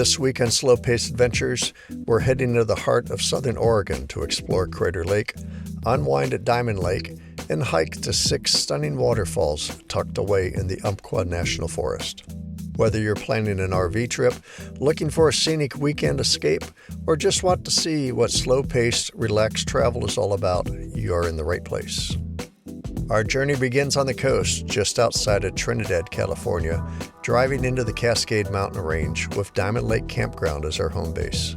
This week on Slo Pace Adventures, we're heading to the heart of southern Oregon to explore Crater Lake, unwind at Diamond Lake, and hike to 6 stunning waterfalls tucked away in the Umpqua National Forest. Whether you're planning an RV trip, looking for a scenic weekend escape, or just want to see what slow-paced, relaxed travel is all about, you're in the right place. Our journey begins on the coast, just outside of Trinidad, California, driving into the Cascade Mountain Range with Diamond Lake Campground as our home base.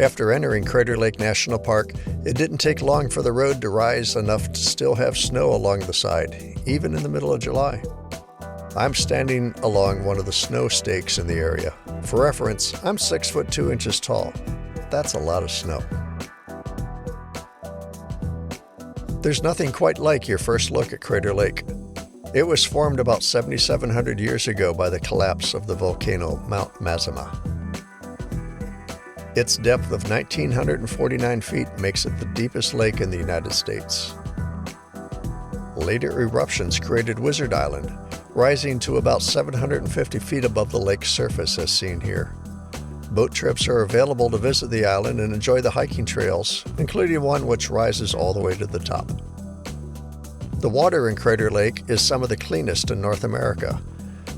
After entering Crater Lake National Park, it didn't take long for the road to rise enough to still have snow along the side, even in the middle of July. I'm standing along one of the snow stakes in the area. For reference, I'm 6 foot 2 inches tall. That's a lot of snow. There's nothing quite like your first look at Crater Lake. It was formed about 7,700 years ago by the collapse of the volcano Mount Mazama. Its depth of 1,949 feet makes it the deepest lake in the United States. Later eruptions created Wizard Island, rising to about 750 feet above the lake's surface as seen here. Boat trips are available to visit the island and enjoy the hiking trails, including one which rises all the way to the top. The water in Crater Lake is some of the cleanest in North America,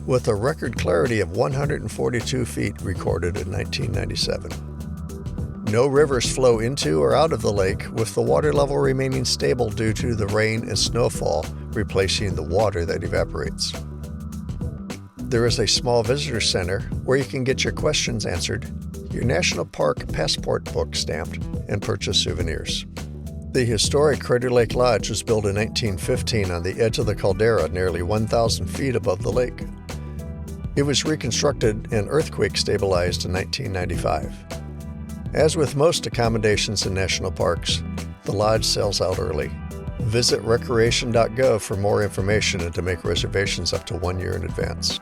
with a record clarity of 142 feet recorded in 1997. No rivers flow into or out of the lake, with the water level remaining stable due to the rain and snowfall replacing the water that evaporates. There is a small visitor center where you can get your questions answered, your National Park passport book stamped, and purchase souvenirs. The historic Crater Lake Lodge was built in 1915 on the edge of the caldera nearly 1,000 feet above the lake. It was reconstructed and earthquake stabilized in 1995. As with most accommodations in national parks, the lodge sells out early. Visit recreation.gov for more information and to make reservations up to 1 year in advance.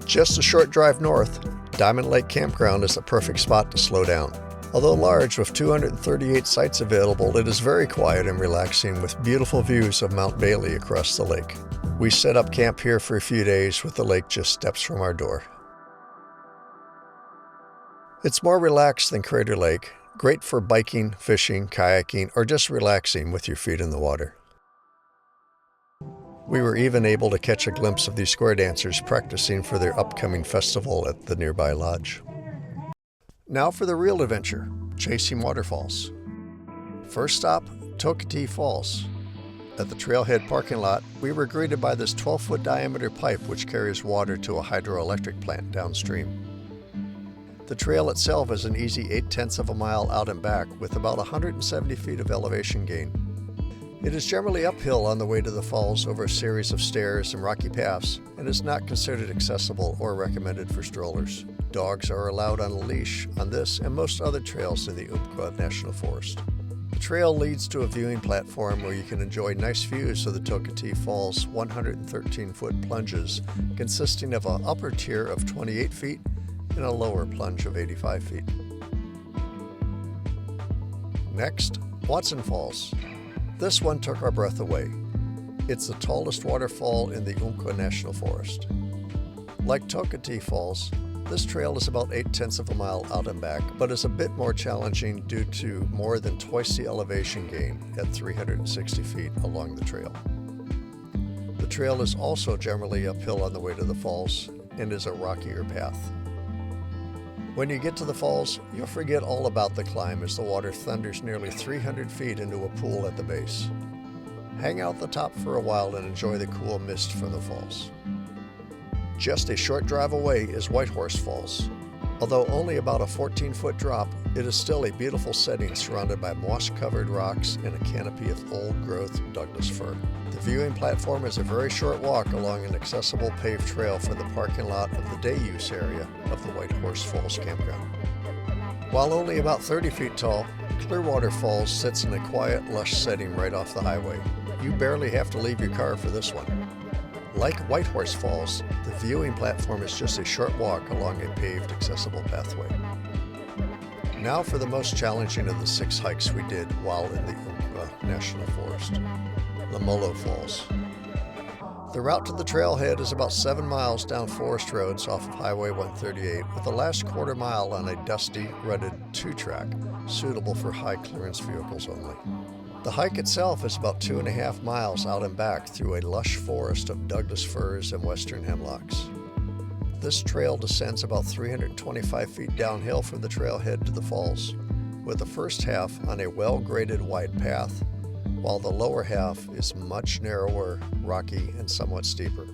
Just a short drive north, Diamond Lake Campground is the perfect spot to slow down. Although large with 238 sites available, it is very quiet and relaxing with beautiful views of Mount Bailey across the lake. We set up camp here for a few days with the lake just steps from our door. It's more relaxed than Crater Lake, great for biking, fishing, kayaking, or just relaxing with your feet in the water. We were even able to catch a glimpse of these square dancers practicing for their upcoming festival at the nearby lodge. Now for the real adventure, chasing waterfalls. First stop, Toketee Falls. At the trailhead parking lot, we were greeted by this 12-foot diameter pipe which carries water to a hydroelectric plant downstream. The trail itself is an easy 0.8 of a mile out and back with about 170 feet of elevation gain. It is generally uphill on the way to the falls over a series of stairs and rocky paths and is not considered accessible or recommended for strollers. Dogs are allowed on a leash on this and most other trails in the Umpqua National Forest. The trail leads to a viewing platform where you can enjoy nice views of the Toketee Falls 113-foot plunges consisting of an upper tier of 28 feet and a lower plunge of 85 feet. Next, Watson Falls. This one took our breath away. It's the tallest waterfall in the Umpqua National Forest. Like Toketee Falls, this trail is about 0.8 of a mile out and back, but is a bit more challenging due to more than twice the elevation gain at 360 feet along the trail. The trail is also generally uphill on the way to the falls and is a rockier path. When you get to the falls, you'll forget all about the climb as the water thunders nearly 300 feet into a pool at the base. Hang out the top for a while and enjoy the cool mist from the falls. Just a short drive away is Whitehorse Falls. Although only about a 14-foot drop, it is still a beautiful setting surrounded by moss-covered rocks and a canopy of old-growth Douglas fir. The viewing platform is a very short walk along an accessible paved trail from the parking lot of the day-use area of the Whitehorse Falls campground. While only about 30 feet tall, Clearwater Falls sits in a quiet, lush setting right off the highway. You barely have to leave your car for this one. Like Whitehorse Falls, the viewing platform is just a short walk along a paved, accessible pathway. Now for the most challenging of the 6 hikes we did while in the Umpqua National Forest, Lemolo Falls. The route to the trailhead is about 7 miles down forest roads off of Highway 138, with the last quarter mile on a dusty, rutted 2-track, suitable for high-clearance vehicles only. The hike itself is about 2.5 miles out and back through a lush forest of Douglas firs and western hemlocks. This trail descends about 325 feet downhill from the trailhead to the falls, with the first half on a well-graded wide path, while the lower half is much narrower, rocky, and somewhat steeper.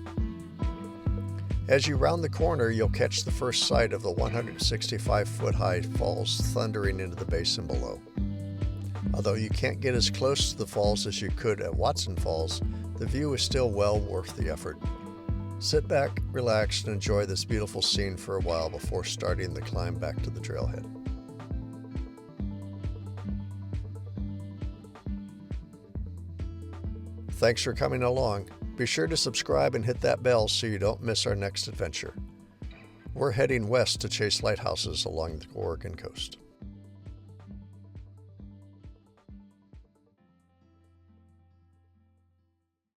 As you round the corner, you'll catch the first sight of the 165-foot-high falls thundering into the basin below. Although you can't get as close to the falls as you could at Watson Falls, the view is still well worth the effort. Sit back, relax, and enjoy this beautiful scene for a while before starting the climb back to the trailhead. Thanks for coming along. Be sure to subscribe and hit that bell so you don't miss our next adventure. We're heading west to chase lighthouses along the Oregon coast.